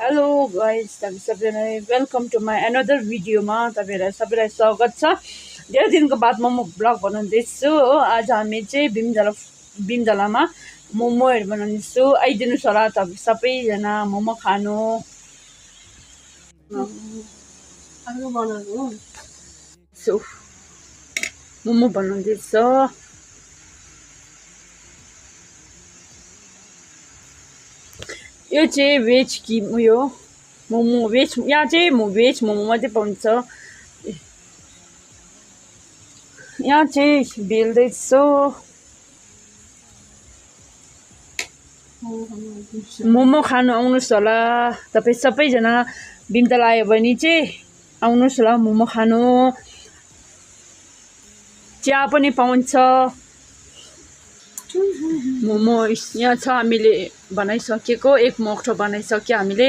Hello guys, तपाईँ सबैलाई welcome to my another भिडियोमा तपाईँहरूलाई सबैलाई स्वागत छ। धेरै दिनको बादमा म ब्लग बनाउँदैछु हो। आज हामी चाहिँ भीमझोलामा मोमोहरू बनाउँदैछु। आइदिनुहोस् होला तपाईँ सबैजना मोमो खानु। मोमो बनाउँदैछ। यो चाहिँ भेज कि उयो मोमो भेज, यहाँ चाहिँ भेज मोमो मात्रै पाउँछ। यहाँ चाहिँ बेल्दैछ। मोमो खानु आउनुहोस् होला तपाईँ सबैजना। भीमझोला आयो भने चाहिँ आउनुहोस् होला मोमो खानु। चिया पनि पाउँछ। मोमो यहाँ छ, हामीले बनाइसकेको एक मोक्टो बनाइसक्यो हामीले।